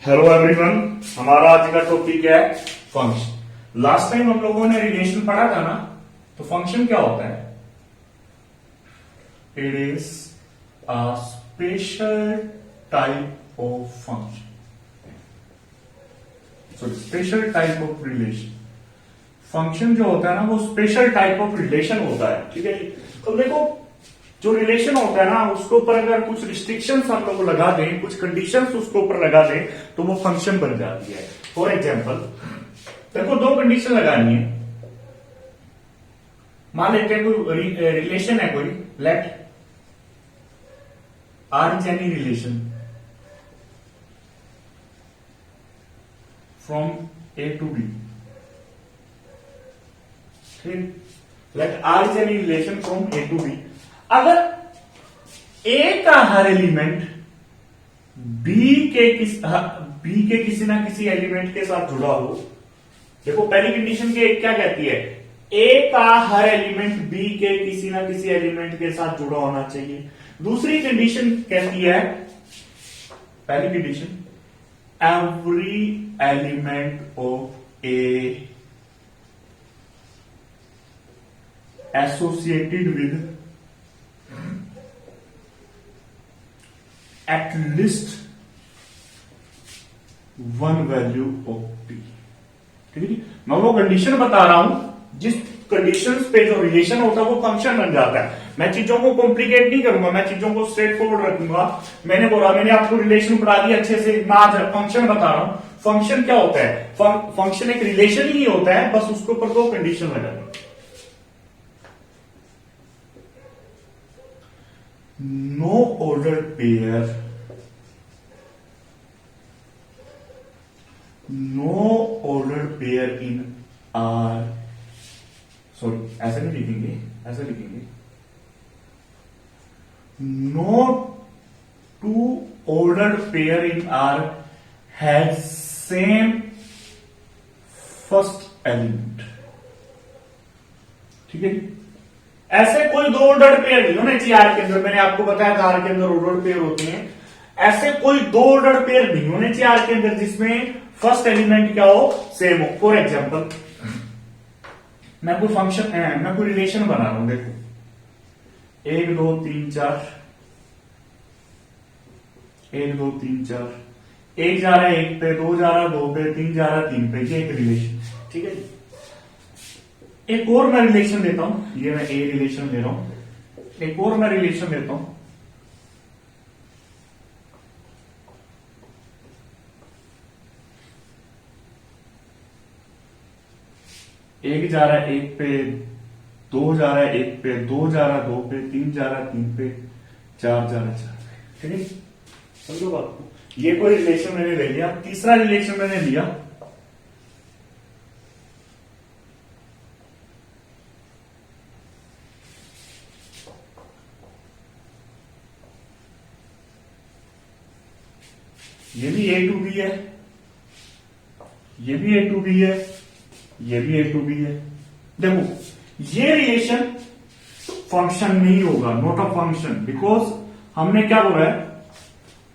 Hello everyone, हमारा आज का टॉपिक है फंक्शन। लास्ट टाइम हम लोगों ने रिलेशन पढ़ा था ना, तो फंक्शन क्या होता है? It is a special type of function, so special type of relation. Function जो होता है ना, वो स्पेशल टाइप ऑफ रिलेशन होता है। ठीक है जी। तो देखो, जो रिलेशन होता है ना, उसके ऊपर अगर कुछ रिस्ट्रिक्शंस हम लोग लगा दें, कुछ कंडीशंस उसके ऊपर लगा दें, तो वो फंक्शन बन जाती है। फॉर एग्जांपल, देखो दो कंडीशन लगानी है। मान लेते हैं कोई रिलेशन है, कोई let R is any relation from A to B. ठीक, let R is any relation from A to B. अगर ए का हर एलिमेंट बी के किसी ना किसी एलिमेंट के साथ जुड़ा हो। देखो पहली कंडीशन के क्या कहती है? ए का हर एलिमेंट बी के किसी ना किसी एलिमेंट के साथ जुड़ा होना चाहिए। दूसरी कंडीशन कहती है, पहली condition, every element of A associated with at least one value of p। ठीक है जी। मैं वो कंडीशन बता रहा हूं जिस कंडीशन पे जो रिलेशन होता है वो फंक्शन बन जाता है। मैं चीजों को कॉम्प्लिकेट नहीं करूंगा, मैं चीजों को स्ट्रेट फॉरवर्ड रखूंगा। मैंने बोला, मैंने आपको रिलेशन पढ़ा दिया अच्छे से, मैं आज फंक्शन बता रहा हूं। फंक्शन क्या होता है? फंक्शन एक रिलेशन ही होता है, बस उसके ऊपर दो कंडीशन लगा दी। No ordered pair, no ordered pair in R, sorry ऐसे नहीं लिखेंगे, ऐसे लिखेंगे, no two ordered pair in R has same first element। ठीक है, ऐसे कोई दो ऑर्डर पेयर नहीं होने चाहिए आर के अंदर। मैंने आपको बताया था आर के अंदर ऑर्डर पेयर होते हैं। ऐसे कोई दो ऑर्डर पेयर नहीं होने चाहिए आर के अंदर जिसमें फर्स्ट एलिमेंट क्या हो, सेम हो। फॉर एग्जांपल, मैं कोई फंक्शन, मैं कोई रिलेशन बना रहा हूं। देखो 1 2 3 4, 1 2 3 4, 1 जा रहा है 1 पे, 2 जा रहा है 2 पे, 3 जा रहा है 3 पे। ये एक रिलेशन। ठीक है जी। एक और मैं रिलेशन देता हूं, ये मैं ए रिलेशन ले रहा हूं। एक और मैं रिलेशन देता हूं, एक जा रहा है 1 पे, 2 जा रहा है 1 पे, 2 जा रहा है 2 पे, 3 जा रहा है 3 पे, 4 जा रहा है 4 पे। ठीक है, समझो बात को। ये कोई रिलेशन मैंने ले लिया। तीसरा रिलेशन मैंने लिया, ये भी ए टू बी है, ये भी ए टू बी है, ये भी ए टू बी है। देखो ये रिलेशन फंक्शन नहीं होगा, नॉट अ फंक्शन, बिकॉज हमने क्या बोला है,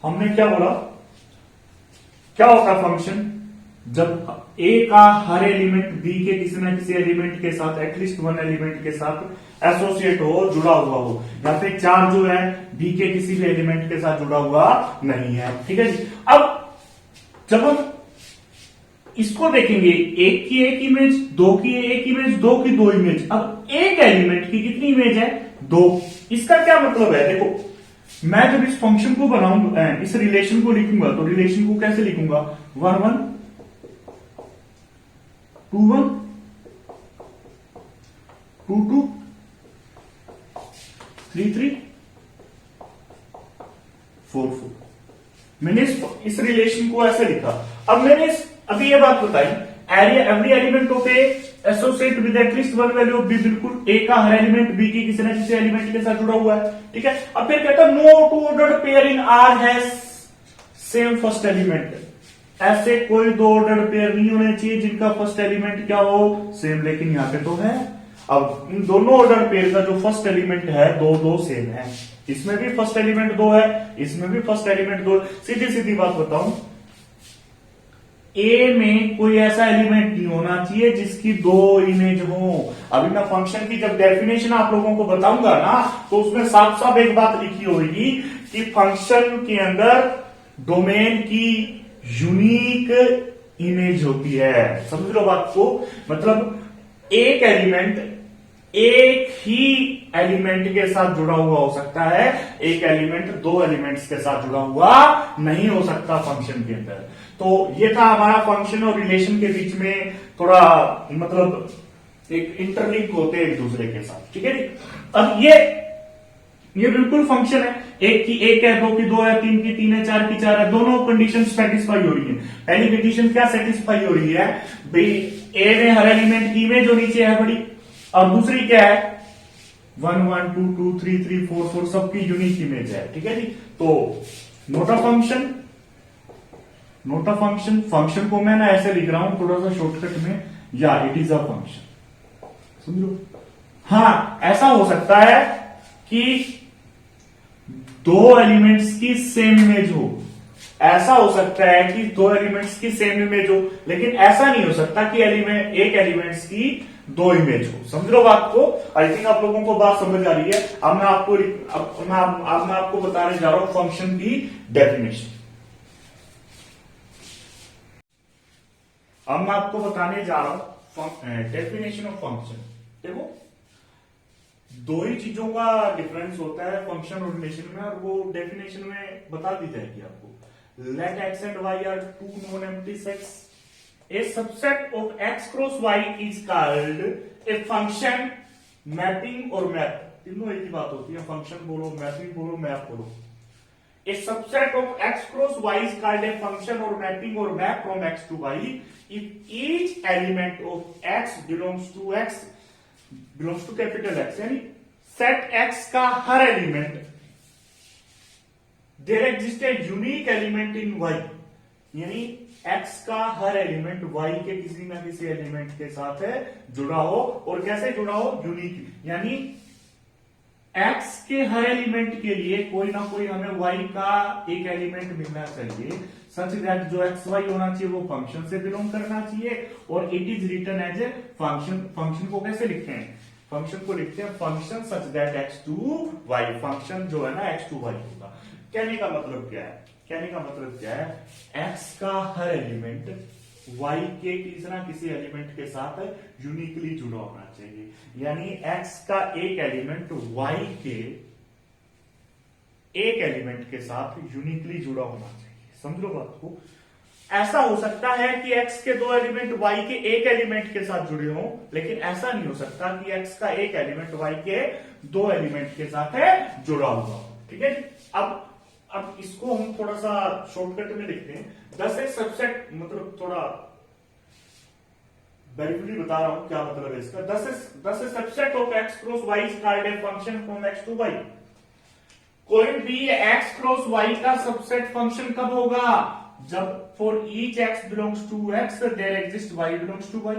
हमने क्या बोला, क्या होता है फंक्शन? जब ए का हर एलिमेंट बी के किसी ना किसी एलिमेंट के साथ, एटलीस्ट वन एलिमेंट के साथ एसोसिएट हो, जुड़ा हुआ हो। या फिर 4 जो है बी के किसी भी एलिमेंट के साथ जुड़ा हुआ नहीं है। ठीक है जी। अब जब हम इसको देखेंगे, एक की एक इमेज, 2 की एक इमेज, 2 की 2 इमेज। अब एक एलिमेंट की कितनी इमेज है? 2। इसका क्या मतलब है? देखो मैं जब इस फंक्शन को बनाऊंगा, इस रिलेशन को लिखूंगा, तो रिलेशन को कैसे लिखूंगा? 1 1 2 1 2 2 3 3 4 4। मैंने इस रिलेशन को ऐसे लिखा। अब मैंने अभी ये बात बताई, every element of A associate with at least one value of B. बिल्कुल ए का हर एलिमेंट बी की किसी ना किसी एलिमेंट के साथ जुड़ा हुआ है। ठीक है। अब फिर कहता है no two ordered pair in R has same first element. ऐसे कोई दो ऑर्डर्ड पेयर नहीं होने चाहिए जिनका फर्स्ट एलिमेंट क्या हो, सेम। लेकिन यहां पे तो है। अब इन दोनों ऑर्डर पेयर का जो फर्स्ट एलिमेंट है, दो दो सेम है। इसमें भी फर्स्ट एलिमेंट 2 है, इसमें भी फर्स्ट एलिमेंट 2। सीधी सीधी बात बताऊं, ए में कोई ऐसा एलिमेंट नहीं होना चाहिए जिसकी दो इमेज हो। अभी मैं फंक्शन की जब डेफिनेशन आप लोगों को बताऊंगा ना, तो उसमें साफ साफ एक बात लिखी होगी कि फंक्शन के अंदर डोमेन की यूनिक इमेज होती है। समझ लो बात को, मतलब एक एलिमेंट एक ही एलिमेंट के साथ जुड़ा हुआ हो सकता है, एक एलिमेंट दो एलिमेंट्स के साथ जुड़ा हुआ नहीं हो सकता फंक्शन के अंदर। तो ये था हमारा फंक्शन और रिलेशन के बीच में थोड़ा मतलब एक इंटरलिंक होते हैं एक दूसरे के साथ, ठीक है जी। अब ये बिल्कुल फंक्शन है, एक की एक है, दो की दो है, तीन की तीन है, चार की चार है, दोनों कंडीशन सेटिस्फाई हो रही है। पहली कंडीशन क्या सेटिस्फाई हो रही है भाई, ए में हर एलिमेंट की इमेज होनी चाहिए है बड़ी, और दूसरी क्या है 1 1 2 2 3 3 4 4 सबकी यूनिक इमेज है, ठीक है जी। तो note a function, note a function, function को मैं ना ऐसे लिख रहा हूं थोड़ा सा शॉर्टकट में, या इट इज अ फंक्शन, समझो। हाँ, ऐसा हो सकता है कि दो एलिमेंट्स की सेम इमेज हो, ऐसा हो सकता है कि दो एलिमेंट्स की सेम इमेज हो, लेकिन ऐसा नहीं हो सकता कि एक एलिमेंट्स की दो इमेज हो। समझ लो बात को, आई थिंक आप लोगों को बात समझ आ रही है। अब मैं आपको बताने जा रहा हूं फंक्शन की डेफिनेशन। अब मैं आपको बताने जा रहा हूं डेफिनेशन ऑफ फंक्शन। देखो, दो ही चीजों का डिफरेंस होता है फंक्शन और रिलेशन में, और वो डेफिनेशन में बता दी जाएगी आपको। Let X and Y are two non empty sets, a subset of X cross Y is called a function. Mapping और मैप तीनों एक ही बात होती है, फंक्शन बोलो, मैपिंग बोलो, मैप बोलो। A subset of x cross y is called a function or mapping or map from x to y if each element of x belongs to capital X, यानी set x का हर element, there exists a unique element in y, यानी x का हर element y के किसी ना किसी element के साथ है जुड़ा हो, और कैसे जुड़ा हो, यूनिक, यानी x के हर एलिमेंट के लिए कोई ना कोई हमें y का एक एलिमेंट मिलना चाहिए, सच दैट जो एक्स वाई होना चाहिए वो फंक्शन से बिलोंग करना चाहिए, और it is written as a function. Function को कैसे लिखते हैं, फंक्शन को लिखते हैं function such that X to Y, function जो है ना एक्स टू वाई होगा। कहने का मतलब क्या है, कहने का मतलब क्या है, एक्स का हर एलिमेंट y के किसी ना किसी एलिमेंट के साथ यूनिकली जुड़ा होना चाहिए, यानी x का एक एलिमेंट y के एक एलिमेंट के साथ यूनिकली जुड़ा होना चाहिए। समझ लो बात को, ऐसा हो सकता है कि x के दो एलिमेंट y के एक एलिमेंट के साथ जुड़े हों, लेकिन ऐसा नहीं हो सकता कि x का एक एलिमेंट y के दो एलिमेंट के साथ जुड़ा हुआ हो, ठीक है। अब इसको हम थोड़ा सा शॉर्टकट में लिखते हैं। 10 एक सबसेट, मतलब थोड़ा ब्रीफली बता रहा हूं क्या मतलब है इसका। 10 subset of x cross y is called a function from x to y। कोई भी x क्रॉस y का सबसेट फंक्शन कब होगा, जब for each x belongs to x there exist y belongs to y,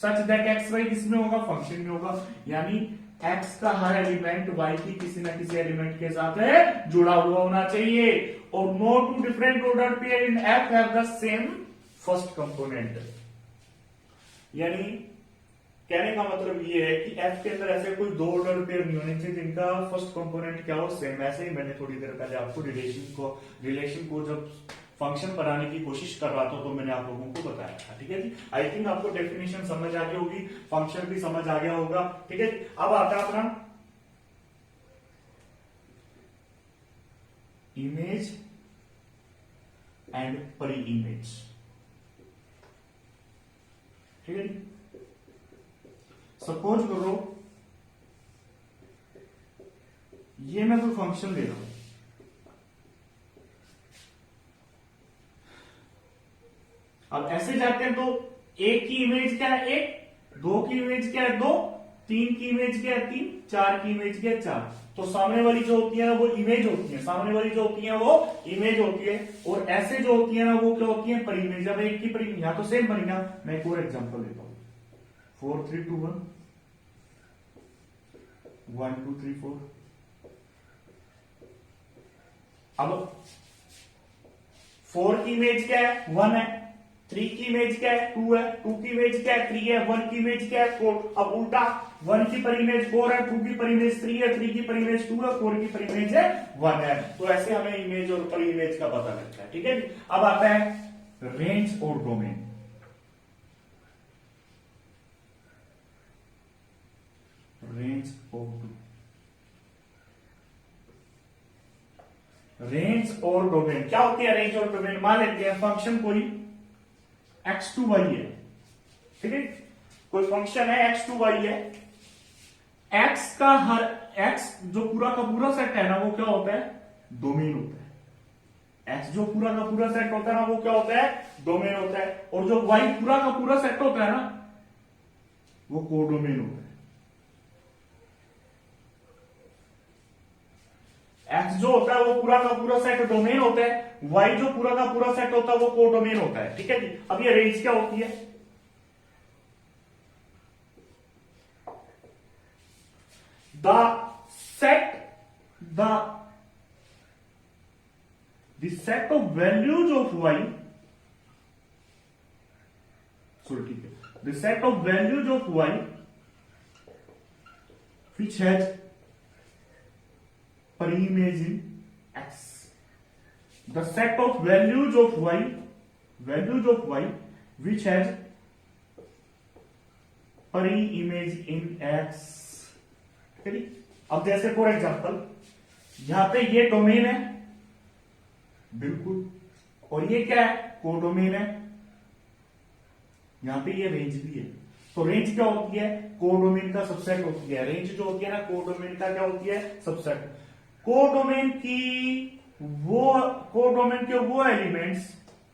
such that x y किसमें होगा, function में होगा, यानी x का हर एलिमेंट y की किसी ना किसी एलिमेंट के साथ जुड़ा हुआ होना चाहिए, और no two different order pair in f have the same first component. यानी कहने का मतलब ये है कि f के अंदर ऐसे कोई दो ऑर्डर पेयर नहीं होने चाहिए जिनका फर्स्ट कंपोनेंट क्या हो, सेम। ऐसे ही मैंने थोड़ी देर पहले आपको रिलेशन को जब फंक्शन बनाने की कोशिश कर रहा था तो मैंने आप लोगों को बताया था, ठीक है जी। आई थिंक आपको डेफिनेशन समझ आ गई होगी, फंक्शन भी समझ आ गया होगा, ठीक है। अब आता है अपना इमेज एंड परी इमेज, ठीक है। सपोज करो ये मैं कोई फंक्शन ले रहा हूं, अब ऐसे जाते हैं तो एक की इमेज क्या है एक, दो की इमेज क्या है दो, तीन की इमेज क्या है तीन, चार की इमेज क्या है चार। तो सामने वाली जो होती है ना वो इमेज होती है, सामने वाली जो होती है वो इमेज होती है, और ऐसे जो होती है ना वो क्या होती है, पर इमेज। अब एक की पर इमेज, यहां तो सेम बनेगा। मैं एक और एग्जांपल देता हूं, 4 3 2 1 1 2 3 4। अब 4 की इमेज क्या है 1 है, 3 की इमेज क्या है, 2 है, 2 की इमेज क्या है, 3 है, 1 की इमेज क्या है, 4। अब उल्टा 1 की पर इमेज 4 है, 2 की पर इमेज 3 है, 3 की पर इमेज 2 है, 4 की पर इमेज है 1 है। तो ऐसे हमें इमेज और पर इमेज का पता लगता है, ठीक है। अब आता है रेंज और डोमेन। रेंज और डोमेन क्या होती है? रेंज और डोमेन मान लेते हैं फंक्शन कोई x2y है, ठीक है, कोई फंक्शन है x2y है, x का हर x जो पूरा का पूरा सेट है ना वो क्या होता है? डोमेन होता है। x जो पूरा का पूरा सेट होता है ना वो क्या होता है? डोमेन होता है। और जो y पूरा का पूरा सेट होता है ना वो कोडोमेन होता है। x जो होता है वो पूरा का पूरा सेट डोमेन होता है, y जो पूरा का पूरा सेट होता है वो कोडोमेन होता है, ठीक है जी। अब ये रेंज क्या होती है? The set of values of y, sorry ठीक है, the set of values of y which has per-image in x. The set of values of y which has per-image in x. ठीक है। अब जैसे फॉर एग्जांपल यहां पे ये domain है बिल्कुल, और ये क्या है? कोडोमेन है। यहां पे ये रेंज भी है। तो रेंज क्या होती है? कोडोमेन का सबसेट होती है। रेंज जो होती है ना कोडोमेन का क्या होती है? सबसेट। कोडोमेन के वो एलिमेंट्स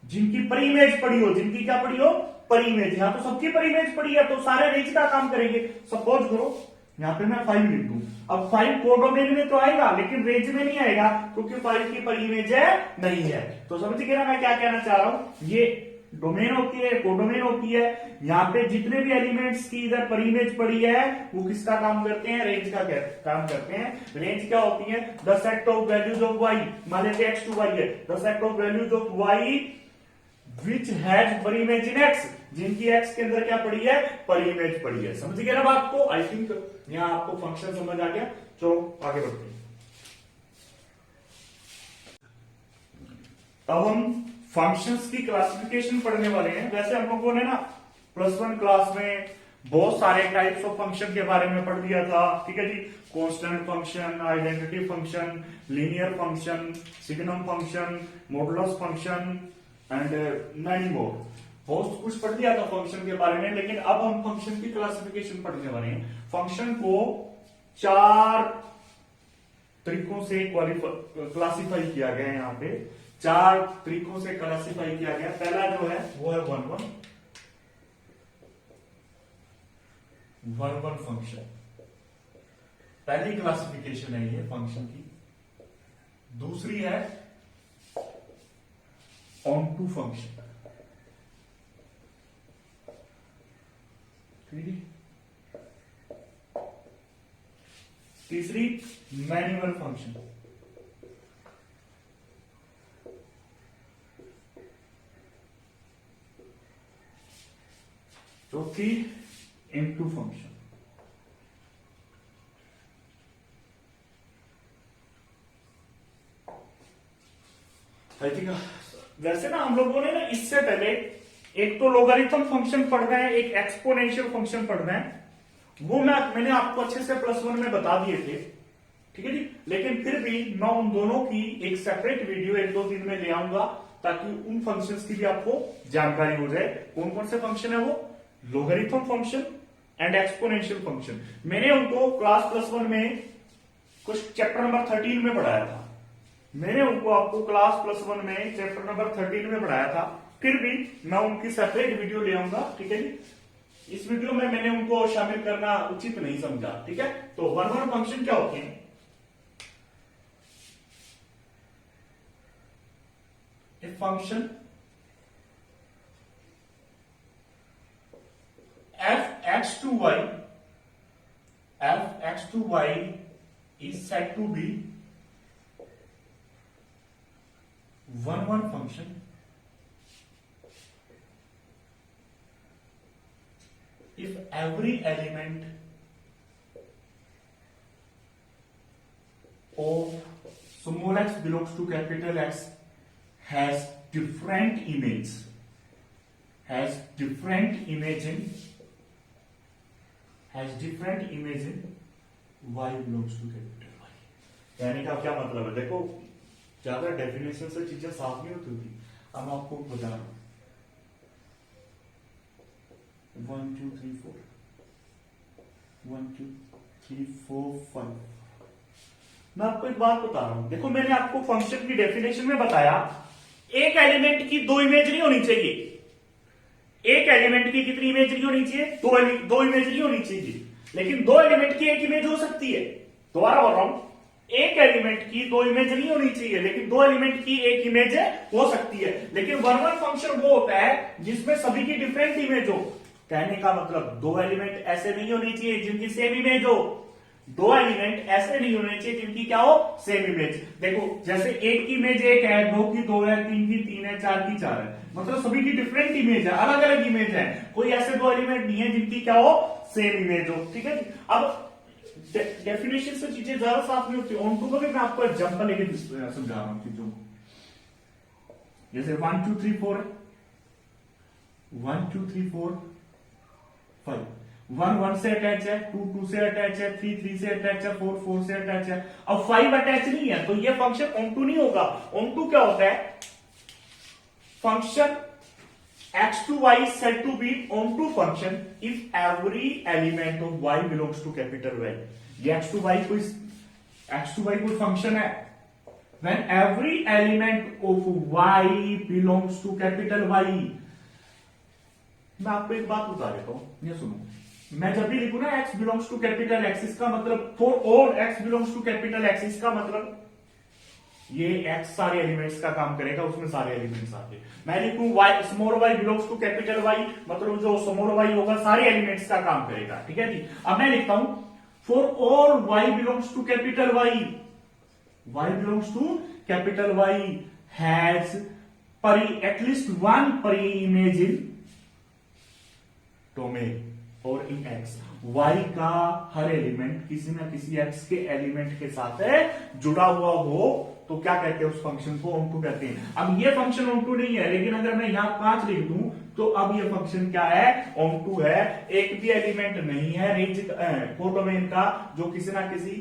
जिनकी पर इमेज पड़ी हो, जिनकी क्या पड़ी हो? पर इमेज। यहां तो सबकी पर इमेज पड़ी है तो सारे रेंज का काम करेंगे। सपोज करो यहां पे मैं 5 लिख दूं, अब 5 कोडोमेन में तो आएगा लेकिन रेंज में नहीं आएगा क्योंकि 5 की पर इमेज है नहीं है। तो समझ गए ना मैं क्या कहना चाह रहा हूं? ये डोमेन होती है, कोडोमेन होती है। यहां पे जितने भी एलिमेंट्स की इधर पर इमेज पड़ी है वो किसका काम करते हैं? रेंज का काम करते हैं। रेंज क्या होती है? The set of values of y, मान लेते x2y है, the set of values of y which has पर इमेज इन x, जिनकी x के अंदर क्या पड़ी है? पर इमेज पड़ी है। समझ गए ना बात को? आई थिंक यहां आपको फंक्शन समझ आ गया। चलो आगे बढ़ते हैं। अब हम फंक्शंस की क्लासिफिकेशन पढ़ने वाले हैं। वैसे हम लोगों ने ना +1 क्लास में बहुत सारे टाइप्स ऑफ फंक्शन के बारे में पढ़ दिया था, ठीक है जी। Constant function, identity function, linear function, signum function, modulus function and many more. बहुत कुछ पढ़ दिया था फंक्शन के बारे में, लेकिन अब हम फंक्शन की क्लासिफिकेशन पढ़ने वाले हैं। फंक्शन को 4 तरीकों से क्लासिफाई किया गया है। यहां पे 4 तरीकों से क्लासिफाई किया गया। पहला जो है वो है 1-1 फंक्शन। पहली क्लासिफिकेशन है ये फंक्शन की। दूसरी है ऑन-टू फंक्शन, तीसरी मैन्युअल फंक्शन, चौथी इनटू फंक्शन। आई थिंक वैसे ना हम लोगों ने ना इससे पहले एक तो लोगारिथम फंक्शन पढ़ना है, एक एक्सपोनेंशियल फंक्शन पढ़ना है। वो मैंने आपको अच्छे से +1 में बता दिए थे, ठीक है जी। लेकिन फिर भी मैं उन दोनों की एक सेपरेट वीडियो 1-2 दिन में ले आऊंगा ताकि उन फंक्शंस की भी आपको जानकारी हो जाए। कौन कौन से फंक्शन है वो? Logarithm function and exponential function. मैंने उनको क्लास +1 में कुछ चैप्टर नंबर 13 में पढ़ाया था। मैंने उनको आपको क्लास +1 में चैप्टर नंबर 13 में पढ़ाया था। फिर भी मैं उनकी सेपरेट वीडियो ले आऊंगा, ठीक है जी। इस वीडियो में मैंने उनको शामिल करना उचित नहीं समझा, ठीक है। तो 1-1 फंक्शन क्या होते हैं? A function f(x)(y) is said to be 1-1 function if every element of small x belongs to capital X has different image in y belongs to capital Y। यानी का क्या मतलब है? देखो ज्यादा डेफिनेशन से चीजें साफ नहीं होती थी। अब मैं आपको बता रहा हूं 1 2 3 4 1 2 3 4 5। मैं आपको एक बात बता रहा हूं, देखो मैंने आपको फंक्शन की डेफिनेशन में बताया एक एलिमेंट की दो इमेज नहीं होनी चाहिए। एक एलिमेंट की कितनी इमेज नहीं होनी चाहिए? दो इमेज नहीं होनी चाहिए, लेकिन दो एलिमेंट की एक इमेज हो सकती है। दोबारा बोल रहा हूं, एक एलिमेंट की दो इमेज नहीं होनी चाहिए, लेकिन दो एलिमेंट की एक इमेज हो सकती है। लेकिन वन फंक्शन वो होता है जिसमें सभी की डिफरेंट इमेज हो। कहने का मतलब दो एलिमेंट ऐसे नहीं होनी चाहिए जिनकी सेम इमेज हो। दो एलिमेंट ऐसे नहीं होने चाहिए जिनकी क्या हो? Same image. देखो जैसे एक की इमेज एक है, दो की दो है, तीन की तीन है, चार की चार है, मतलब सभी की डिफरेंट इमेज है, अलग अलग इमेज है। कोई ऐसे दो एलिमेंट नहीं है जिनकी क्या हो? सेम इमेज हो। ठीक है जी। अब डेफिनेशन से चीजें ज्यादा साफ नहीं होती। ऑन टू को भी मैं आपको एग्जांपल लेके समझा रहा हूं चीजों को। जैसे 1 2 3 4 1 2 3 4 5 1 1 से अटैच है, 2 2 से अटैच है, 3 3 से अटैच है, 4 4 से अटैच है। अब 5 अटैच नहीं है तो ये फंक्शन ऑन टू नहीं होगा। ऑन टू क्या होता है? Function x to y is said to be onto function if every element of y belongs to capital Y। ये x to y कोई फंक्शन है। When every element of y belongs to capital Y। मैं आपको एक बात बता देता हूं, ये सुनो। मैं जब भी लिखूं ना x belongs to capital X, इसका मतलब for all x belongs to capital X, इसका मतलब ये x सारे एलिमेंट्स का काम करेगा, उसमें सारे एलिमेंट्स आते। मैं लिखूं y small y belongs to capital Y, मतलब जो स्मॉल y होगा सारे एलिमेंट्स का काम करेगा। ठीक है जी। अब मैं लिखता हूं for all y belongs to capital Y belongs to capital Y has at least one pre image in domain और इन x। y का हर एलिमेंट किसी ना किसी x के एलिमेंट के साथ जुड़ा हुआ हो तो क्या कहते हैं? उस फंक्शन को ऑनटू कहते हैं। अब ये फंक्शन ऑनटू नहीं है, लेकिन अगर मैं यहां 5 लिख दूं तो अब ये फंक्शन क्या है? ऑनटू है। एक भी एलिमेंट नहीं है रेंज कोडोमेन का जो किसी ना किसी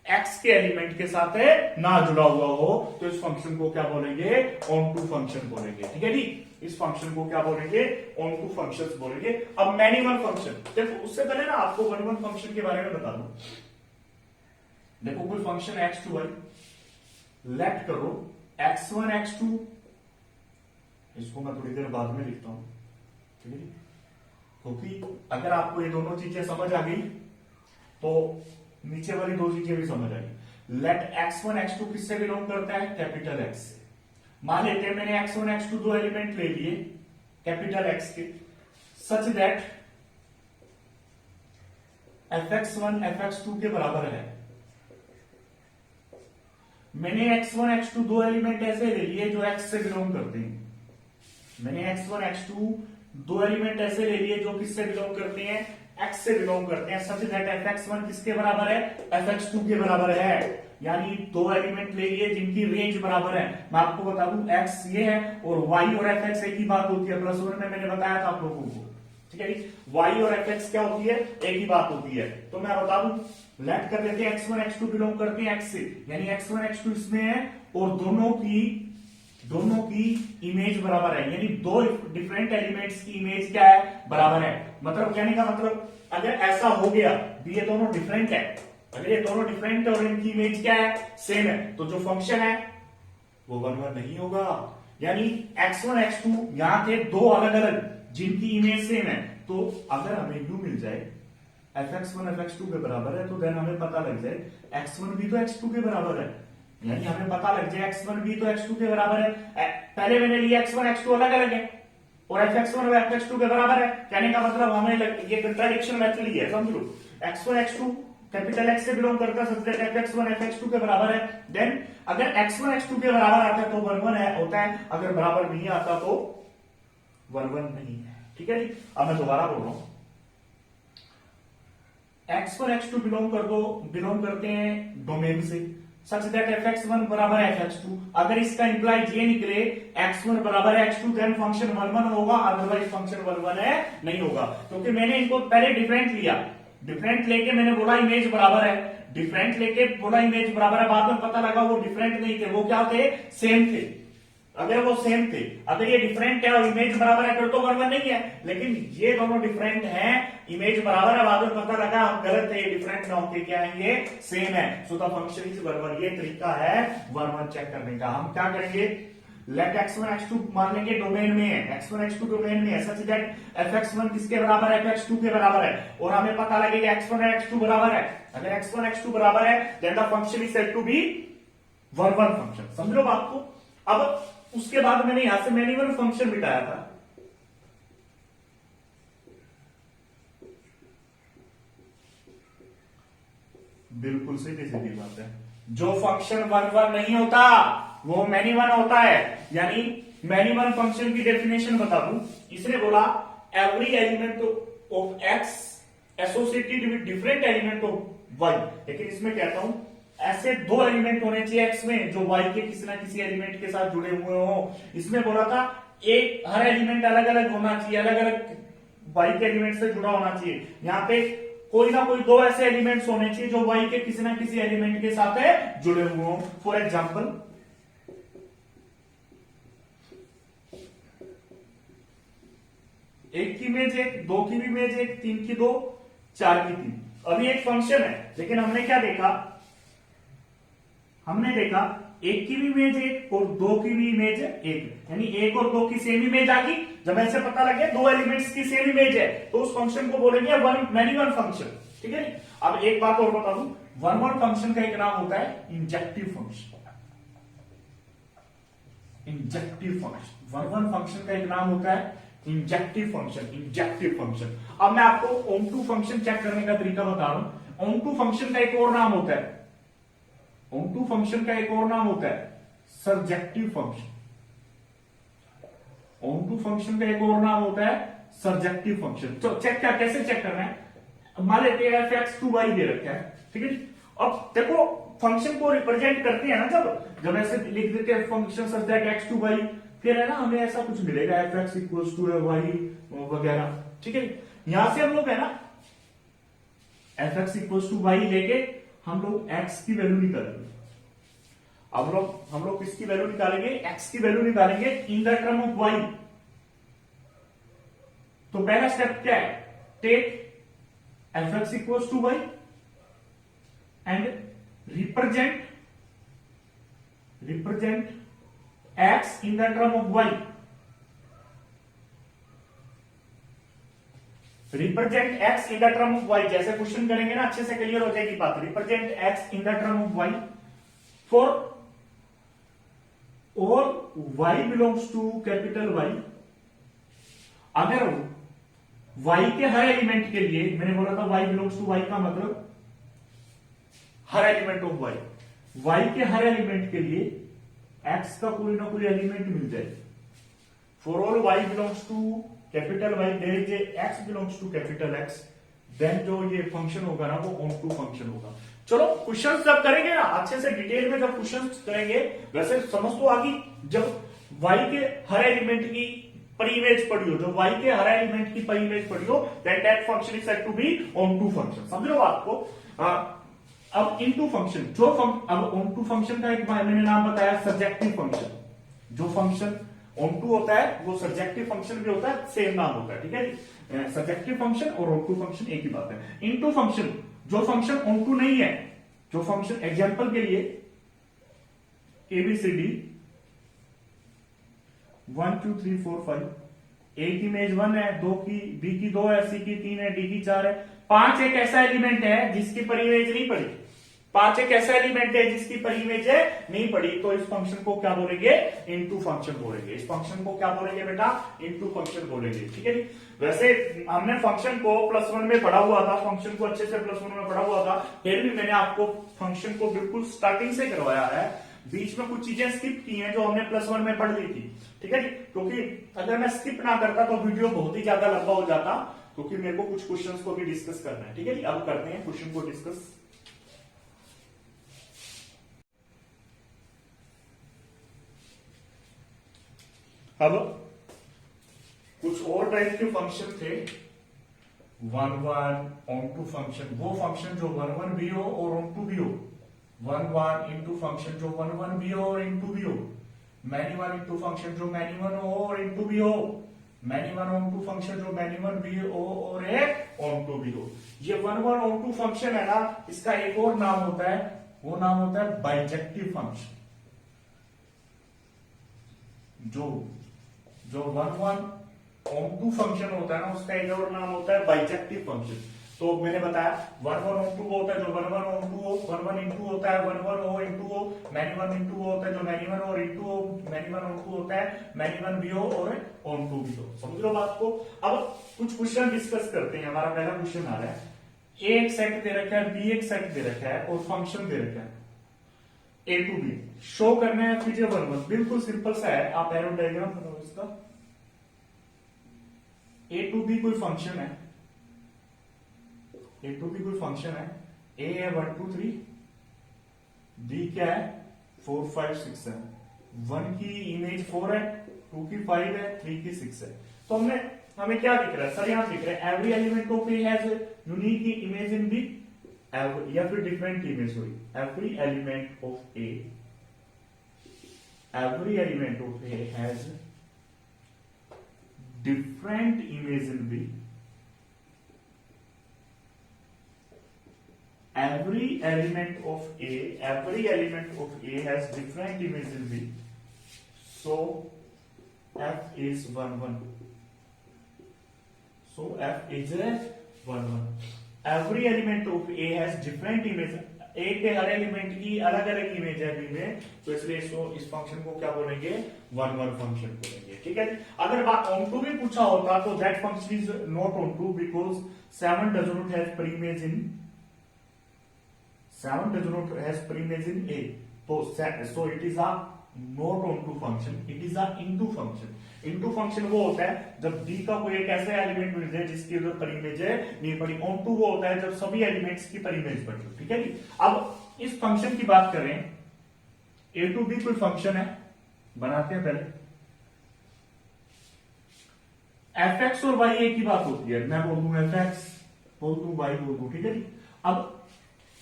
x के एलिमेंट के साथ ना जुड़ा हुआ हो, तो इस फंक्शन को क्या बोलेंगे? ऑनटू फंक्शन बोलेंगे। ठीक है जी। इस फंक्शन को क्या बोलेंगे? ऑनटू फंक्शंस बोलेंगे। अब मैनी वन फंक्शन, देखो उससे पहले ना आपको वन वन फंक्शन के बारे में बता दूं। देखो कोई function x to y let करो x1 x2, इसको मैं थोड़ी देर बाद में लिखता हूं। ठीक है, क्योंकि अगर आपको ये दोनों चीजें समझ आ गई तो नीचे वाली दो चीजें भी समझ आएगी। लेट x1 x2 किससे बिलोंग करता है? कैपिटल X से। मान लेते हैं मैंने x1 x2 दो एलिमेंट ले लिए कैपिटल X के, सच दैट fx1 fx2 के बराबर है। मैंने x1 x2 दो एलिमेंट ऐसे ले लिए जो x से बिलोंग करते हैं। मैंने x1 x2 दो एलिमेंट ऐसे ले लिए जो किससे बिलोंग करते हैं? x से बिलोंग करते हैं। सच दैट fx1 किसके बराबर है? fx2 के बराबर है। यानी दो एलिमेंट ले लिए जिनकी रेंज बराबर है। मैं आपको बता दूं x ये है और y और fx एक ही बात होती है। +1 में मैंने बताया था आप लोगों को। ठीक है जी। y और fx क्या होती है? एक ही बात होती है। तो मैं बता दूं, लेट कर लेते हैं x1 x2 बिलोंग करते हैं x से, यानी x1 x2 इसमें है और दोनों की इमेज बराबर है। यानी दो डिफरेंट एलिमेंट्स की इमेज क्या है? बराबर है। मतलब कहने का मतलब अगर ऐसा हो गया ये दोनों डिफरेंट है, अगर ये दोनों डिफरेंट है और इनकी इमेज क्या है? सेम है, तो जो फंक्शन है वो 1 1 नहीं होगा। यानी x1 x2 यहां थे दो अलग अलग जिनकी इमेज सेम है। तो अगर हमें यू मिल जाए fx1 fx2 के बराबर है, तो देन हमें पता लग जाए x1 भी तो x2 के बराबर है। यानी हमें पता लग जाए x1 भी तो x2 के बराबर है। पहले मैंने लिया x1 x2 अलग अलग है और fx1 और fx2 के बराबर है। कहने का मतलब हमें ये कंट्राडिक्शन मेथड ही है, समझ लो। x1 x2 कैपिटल X से बिलोंग करता है, fx1 fx2 के बराबर है। देन अगर x1 x2 के बराबर आता है तो 1 1 है होता है, अगर बराबर नहीं आता तो 1 1 नहीं है। ठीक है जी। अब मैं दोबारा बोल रहा हूं, x1 x2 बिलोंग करते हैं डोमेन से, सच दैट fx1 बराबर fx2। अगर इसका इंप्लाइड ये निकले x1 बराबर x2 देन फंक्शन 1 होगा, अदरवाइज फंक्शन 1 है नहीं होगा। क्योंकि मैंने इनको पहले डिफरेंट लिया, डिफरेंट लेके मैंने बोला इमेज बराबर है, डिफरेंट लेके बोला इमेज बराबर है, बाद में पता लगा वो डिफरेंट नहीं थे, वो क्या थे, सेम थे। अगर वो सेम थे, अगर ये डिफरेंट है और इमेज बराबर है फिर तो 1 नहीं है, लेकिन ये दोनों डिफरेंट हैं, इमेज बराबर है, बाद में पता लगा हम गलत है, ये डिफरेंट ना होके क्या है, ये सेम है, सो द फंक्शन इज 1। ये तरीका है 1 चेक करने का। हम क्या करेंगे, लेट x1 x2 मान लेंगे डोमेन में है, x1 x2 डोमेन में है, सच दैट fx1 किसके बराबर है, fx2 के बराबर है, और हमें पता लगेगा x1 x2 बराबर है। अगर x1 x2 बराबर है then the function is said to be 1 function. समझ लो बात को। अब उसके बाद मैंने यहां से मैन्युअल फंक्शन बिठाया था, बिल्कुल सीधी सीधी बात है, जो फंक्शन 1 नहीं होता वो मैन्युअल होता है। यानी मैन्युअल फंक्शन की डेफिनेशन बता दूं, इसने बोला every element of X associated with different element of Y. लेकिन इसमें कहता हूं ऐसे 2 एलिमेंट होने चाहिए एक्स में जो वाई के किसी ना किसी एलिमेंट के साथ जुड़े हुए हो। इसमें बोला था एक हर एलिमेंट अलग अलग होना चाहिए, अलग अलग वाई के एलिमेंट से जुड़ा होना चाहिए। यहां पे कोई ना कोई 2 ऐसे एलिमेंट्स होने चाहिए जो वाई के किसी ना किसी एलिमेंट के साथ जुड़े हुए हो। फॉर एग्जाम्पल एक की इमेज 1, 2 की भी इमेज 1, 3 की 2, 4 की 3। अभी एक फंक्शन है, लेकिन हमने क्या देखा, हमने देखा एक की भी इमेज 1 और 2 की भी इमेज 1, यानी 1 और 2 की सेम इमेज आ गई। जब ऐसे पता लगे 2 एलिमेंट्स की सेम इमेज है तो उस फंक्शन को बोलेंगे मैन्युअल फंक्शन। ठीक है। अब एक बात और बता दूं, 1 फंक्शन का एक नाम होता है injective function. Injective function 1 function का एक नाम होता है इंजेक्टिव फंक्शन। Injective function. अब मैं आपको ऑन2 फंक्शन चेक करने का तरीका बता रहा हूं। ऑन2 फंक्शन का एक और नाम होता है, ऑन2 फंक्शन का एक और नाम होता है सर्जेक्टिव फंक्शन। ऑन2 फंक्शन का एक और नाम होता है सर्जेक्टिव फंक्शन। तो चेक क्या, कैसे चेक करना है, मान लेते हैं fx2y दे रखा है, ठीक है। अब देखो फंक्शन को रिप्रेजेंट करते हैं ना, जब ऐसे लिख देते हैं फंक्शन सच दैट x2y, फिर है ना हमें ऐसा कुछ मिलेगा fx इक्वल्स टू y वगैरह। ठीक है। यहां से हम लोग है ना fx इक्वल्स टू y लेके हम लोग x की वैल्यू निकालेंगे। अब हम लोग किसकी वैल्यू निकालेंगे, x की वैल्यू निकालेंगे in the term of y। तो पहला स्टेप क्या है, take fx equals to y and represent x in the term of y। Represent x in the term of y, जैसे क्वेश्चन करेंगे ना अच्छे से क्लियर हो जाएगी बात। Represent x in the term of y for और y belongs to capital Y। अगर y के हर एलिमेंट के लिए, मैंने बोला था y बिलोंग्स टू y का मतलब हर एलिमेंट ऑफ y के हर एलिमेंट के लिए x का कोई ना कोई एलिमेंट मिल जाए। For all y belongs to capital Y there is x belongs to capital X, then जो ये फंक्शन होगा ना वो ऑन2 फंक्शन होगा। चलो क्वेश्चन जब करेंगे ना अच्छे से डिटेल में, जब क्वेश्चन करेंगे वैसे समझ तो आ गई। जब y के हर एलिमेंट की पर इमेज पढ़ी हो, जो y के हर एलिमेंट की पर इमेज पढ़ी हो, that function is said to be onto function. समझ लो आपको। अब इनटू फंक्शन, अब ऑन2 फंक्शन का एक मैंने नाम बताया सर्जेक्टिव फंक्शन। जो फंक्शन ऑन2 होता है वो सर्जेक्टिव फंक्शन भी होता है, सेम नाम होता है। ठीक है। सर्जेक्टिव फंक्शन और ऑन2 फंक्शन एक ही बात है। इनटू फंक्शन, जो फंक्शन ऑन2 नहीं है, जो फंक्शन एग्जांपल के लिए ABCD 1 2 3 4 5, A की इमेज 1 है, 2 की, B की 2 है, C की 3 है, D की 4 है। 5 एक ऐसा एलिमेंट है जिसकी पर इमेज नहीं पड़ी। 5 एक ऐसा एलिमेंट है जिसकी पर इमेज है नहीं पड़ी, तो इस फंक्शन को क्या बोलेंगे, इनटू फंक्शन बोलेंगे। इस फंक्शन को क्या बोलेंगे बेटा, इनटू फंक्शन बोलेंगे। ठीक है। वैसे हमने फंक्शन को +1 में पढ़ा हुआ था, फंक्शन को अच्छे से +1 में पढ़ा हुआ था, फिर भी मैंने आपको फंक्शन को बिल्कुल स्टार्टिंग से करवाया है। बीच में कुछ चीजें स्किप की हैं जो हमने +1 में पढ़ ली थी। ठीक है जी। क्योंकि अगर मैं स्किप ना करता तो वीडियो बहुत ही ज्यादा लंबा हो जाता, क्योंकि मेरे को कुछ क्वेश्चंस को भी डिस्कस करना है। ठीक है जी, अब करते हैं क्वेश्चन को डिस्कस। अब कुछ और टाइप के फंक्शन थे, वन ऑन टू फंक्शन, वो फंक्शन जो वन भी हो और ऑन टू भी हो, वन इंटू फंक्शन जो वन भी हो और इंटू भी हो, मैनी वन इंटू फंक्शन जो मैनी वन हो और इंटू भी हो, many one onto function जो मैनी वन भी हो और एक ऑन टू भी हो। ये वन ऑन टू फंक्शन है ना, इसका एक और नाम होता है, वो नाम होता है बाइजेक्टिव फंक्शन। जो वन ऑन टू फंक्शन होता है ना, उसका एक और नाम होता है बाइजेक्टिव फंक्शन। तो मैंने बताया वन ऑन टू होता है जो वन ऑन टू हो, वन इंटू होता है वन ओ इंटू हो, मैनी वन इंटू होता है जो मैनी वन और इंटू हो, मैनी वन ऑन टू होता है मैनी वन भी हो और ऑन टू भी हो। समझ लो बात को। अब कुछ क्वेश्चन डिस्कस करते हैं। हमारा पहला क्वेश्चन आ रहा है, ए एक सेट दे रखा है, बी एक सेट दे रखा है और फंक्शन दे रखा है ए टू बी, शो करना है फीचर वन। बिल्कुल सिंपल सा है, आप एरो डायग्राम बनाओ इसका। ए टू बी कोई फंक्शन है, ए टू बी कोई फंक्शन है, ए है 1 2 3, बी क्या है 4 5 6 7, 1 की इमेज 4 है, 2 की 5 है, 3 की 6 है। तो हमें क्या दिख रहा है सर, यहां दिख रहा है every element of A has unique image in B, या फिर डिफरेंट इमेज हुई, every element of A, every element of A has different image in B. Every element of A has different image in B. So F is 1 1. So F is 1 1. Every element of A has different image. ए के हर element की अलग अलग image है B में, तो इसलिए इस function को क्या बोलेंगे, वन फंक्शन बोलेंगे। ठीक है। अगर बात ऑन टू भी पूछा होता तो that function is not onto because 7 does not have preimage in A, so it is a not onto function, it is a into function. into function वो होता है जब D का कोई एक ऐसा एलिमेंट मिल जाए जिसकी उधर पर इमेज है नहीं पड़ी। onto वो होता है जब सभी एलिमेंट्स की पर इमेज पड़ी। ठीक है जी। अब इस फंक्शन की बात करें, ए टू बी कोई फंक्शन है, बनाते हैं पहले। एफ एक्स और वाई ए की बात होती है, मैं बोल दूं एफ एक्स, बोल दूं वाई बोल दूं। ठीक है जी। अब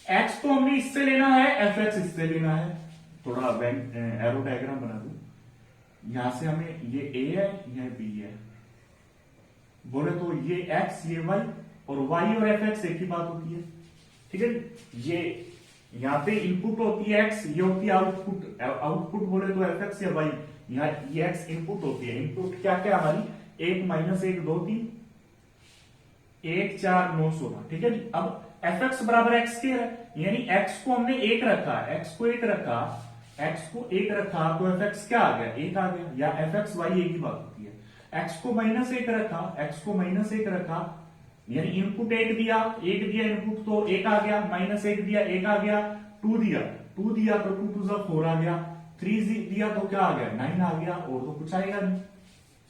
एक्स तो हमने इससे लेना है, एफ एक्स इससे लेना है। थोड़ा एरो डायग्राम बना दूं, यहां से हमें ये ए है, यह बी है, बोले तो ये एक्स ये वाई, और वाई और एफ एक्स एक ही बात होती है। ठीक है। ये यहां पे इनपुट होती है एक्स, ये होती है आउटपुट। आउटपुट बोले तो एफ एक्स या वाई, यहाँ ये एक्स इनपुट होती है। इनपुट क्या क्या हमारी 1 -1 2 3 1 4 9 16। ठीक है जी। अब एफ एक्स बराबर एक्स स्क्वायर है, यानी एक्स को हमने एक रखा, एक्स को एक रखा तो एफ एक्स क्या आ गया, एक आ गया, या एफ एक्स वाई एक ही बात होती है। एक्स को -1 रखा, यानी इनपुट एक दिया इनपुट तो एक आ गया, -1 दिया एक आ गया, 2 दिया तो 2 2 4 आ गया, 3 दिया तो क्या आ गया 9 आ गया, और तो कुछ आएगा नहीं।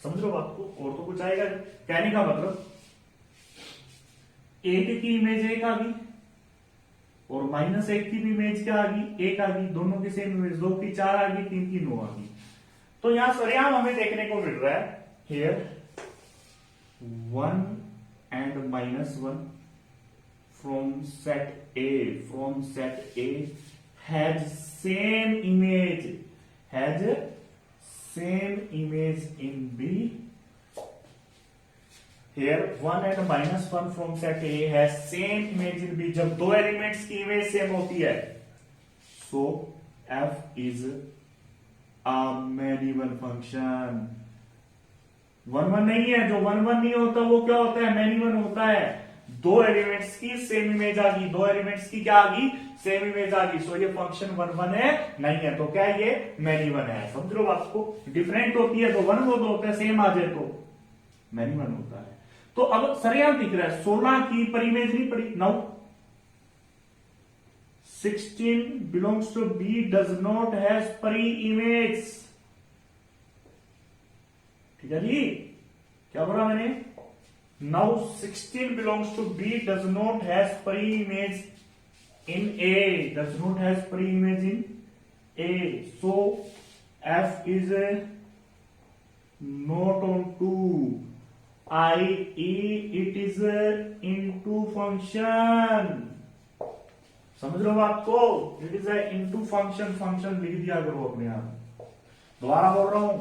समझ लो बात को, और तो कुछ आएगा नहीं। कहने का मतलब एक की इमेज एक आ गई और -1 की भी इमेज क्या आ गई, एक आ गई, दोनों की सेम इमेज, 2 की 4 आ गई, 3 की 9 आ गई। तो यहां सरेआम हमें देखने को मिल रहा है here 1 and -1 from set A has same image in B. Here 1 and -1 from set A has same image in B. जब दो एलिमेंट्स की इमेज सेम होती है, so F is a many one function. 1 1 नहीं है, जो 1 1 नहीं होता वो क्या होता है, मैनी वन होता है। दो एलिमेंट्स की सेम इमेज आ गई, दो एलिमेंट्स की क्या आ गई, सेम इमेज आ गई, सो ये फंक्शन 1 1 है नहीं है, तो क्या ये मैनी वन है। समझ लो बात को। डिफरेंट होती है तो 1 2 होता है, सेम आ जाए तो मैनी वन होता है। तो अब सरेआम दिख रहा है 16 की पर इमेज नहीं पड़ी। Now 16 belongs to B does not has pre image. ठीक है जी। क्या बोला मैंने, now 16 belongs to B, does not has pre image in A, does not has pre image in A, so F is not onto, i.e. it is into function। समझ लो बात को, it is into function, function लिख दिया करो अपने आप। दोबारा बोल रहा हूं,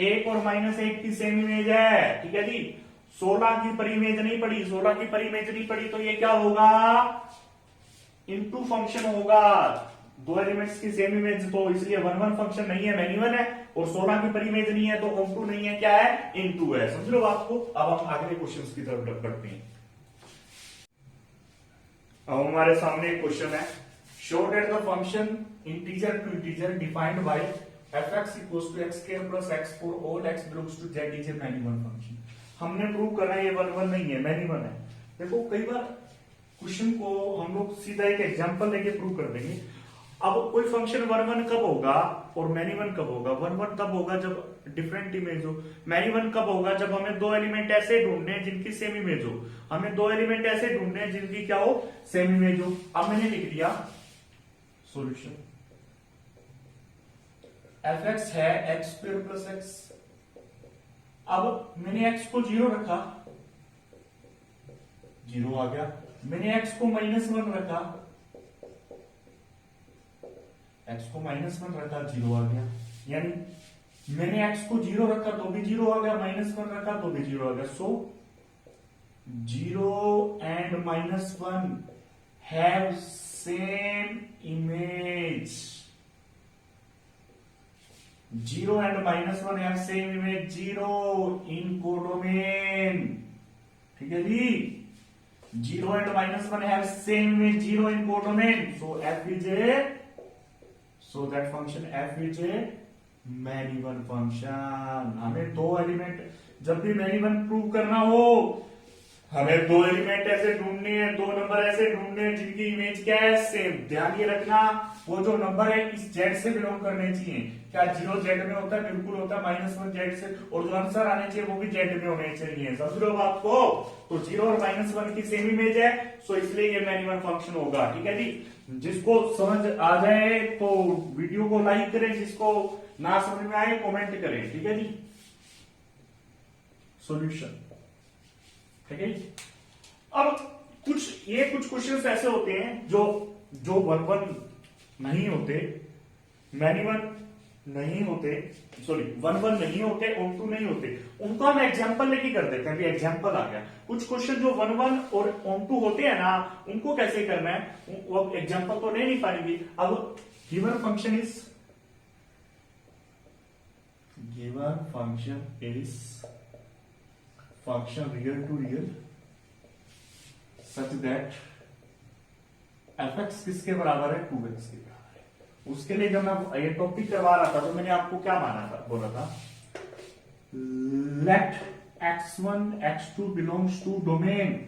1 और -1 की सेम इमेज है, ठीक है जी। 16 की पर इमेज नहीं पड़ी, 16 की पर इमेज नहीं पड़ी, तो ये क्या होगा, इनटू फंक्शन होगा। दो एलिमेंट्स की सेम इमेज, तो इसलिए 1 1 फंक्शन नहीं है, मैनी वन है, और 16 की पर इमेज नहीं है, तो ऑन टू नहीं है, क्या है, इनटू है। समझ लो बात को। अब हम अगले क्वेश्चन की तरफ बढ़ते हैं। अब हमारे सामने एक क्वेश्चन है, show that the function integer to integer defined by fx equals to x square plus x for all x belongs to z is a many one function. हमने प्रूव करना है ये 1 1 नहीं है, मैनी वन है। देखो कई बार क्वेश्चन को हम लोग सीधा एक एग्जांपल लेके प्रूव कर देंगे। अब कोई फंक्शन 1 1 कब होगा और मैनी वन कब होगा? 1 1 तब होगा जब डिफरेंट इमेज हो। मैनी वन कब होगा? जब हमें दो एलिमेंट ऐसे ढूंढने हैं जिनकी सेम इमेज हो। हमें दो एलिमेंट ऐसे ढूंढने हैं जिनकी क्या हो, सेम इमेज हो। अब मैंने लिख दिया सॉल्यूशन, एफ एक्स है एक्स स्क्वायर प्लस एक्स। अब मैंने एक्स को 0 रखा, 0 आ गया। मैंने एक्स को -1 रखा, एक्स को -1 रखा, 0 आ गया। यानी मैंने एक्स को 0 रखा तो भी 0 आ गया, -1 रखा तो भी 0 आ गया। सो 0 and -1 have same image. 0 and -1 have same image, 0 in codomain. ठीक है जी, 0 and -1 have same image, 0 in codomain. So F is a, so that function f is a many one function. हमें दो एलिमेंट, जब भी मैनी वन प्रूव करना हो, हमें दो एलिमेंट ऐसे ढूंढने हैं, दो नंबर ऐसे ढूंढने हैं जिनकी इमेज क्या है, सेम। ध्यान ये रखना, वो जो नंबर है इस जेड से बिलोंग करने चाहिए। क्या 0 जेड में होता है? बिल्कुल होता है। -1 जेड से, और जो आंसर आने चाहिए वो भी जेड में होने चाहिए। समझ लो बात को। तो 0 और -1 की सेम इमेज है, सो इसलिए ये मैनी वन फंक्शन होगा। ठीक है जी, जिसको समझ आ जाए तो वीडियो को लाइक करें, जिसको ना समझ में आए कमेंट करें। ठीक है जी, सॉल्यूशन। ठीक है, अब कुछ क्वेश्चंस ऐसे होते हैं जो 1 1 नहीं होते, मैनी वन नहीं होते, सॉरी 1 1 नहीं होते, ऑन टू नहीं होते। उनको हम एग्जांपल लेके कर देते हैं। अभी एग्जांपल आ गया। कुछ क्वेश्चन जो 1 1 और ऑन टू होते हैं ना, उनको कैसे करना है वो एग्जांपल तो ले नहीं पाएंगे। अब given function is function real to real such that fx किसके बराबर है? 2x के बराबर है। उसके लिए जब मैं ये टॉपिक करवा रहा था तो मैंने आपको क्या बोला था, late x1 x2 belongs to domain.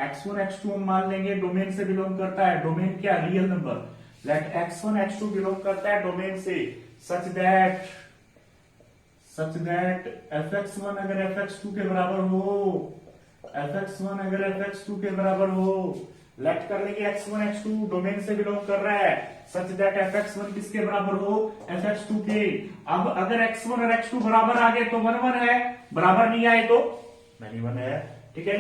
x1 x2 हम मान लेंगे डोमेन से बिलोंग करता है। डोमेन क्या? Real number. Late x1 x2 belong करता है डोमेन से, सच दैट fx1 अगर fx2 के बराबर हो, fx1 अगर fx2 के बराबर हो, लेट कर लेंगे x1 x2 डोमेन से बिलोंग कर रहा है, सच दैट fx1 किसके बराबर हो? fx2 के। अब अगर x1 और x2 बराबर आ गए तो 1 1 है, बराबर नहीं आए तो मैनी वन है। ठीक है,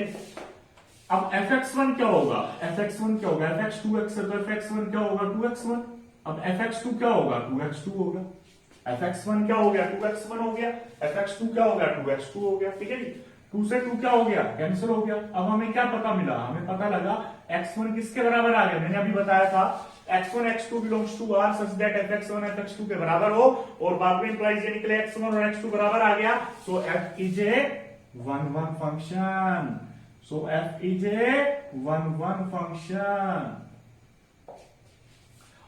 अब fx1 क्या होगा? fx1 क्या होगा? fx2x है तो fx1 क्या होगा? 2x1। अब fx2 क्या होगा? 2x2 होगा। fx1 क्या हो गया? 2x1 हो गया। fx2 क्या हो गया? 2x2 हो गया। ठीक है जी, 2 से 2 क्या हो गया? कैंसिल हो गया। अब हमें क्या पता मिला? हमें पता लगा x1 किसके बराबर आ गया? मैंने अभी बताया था x1 x2 belongs to r such that fx1 fx2 के बराबर हो, और बाद में इंप्लाइज ये निकले x1 और x2 बराबर आ गया। सो f is a 1 1 function. So f is a 1 1 function.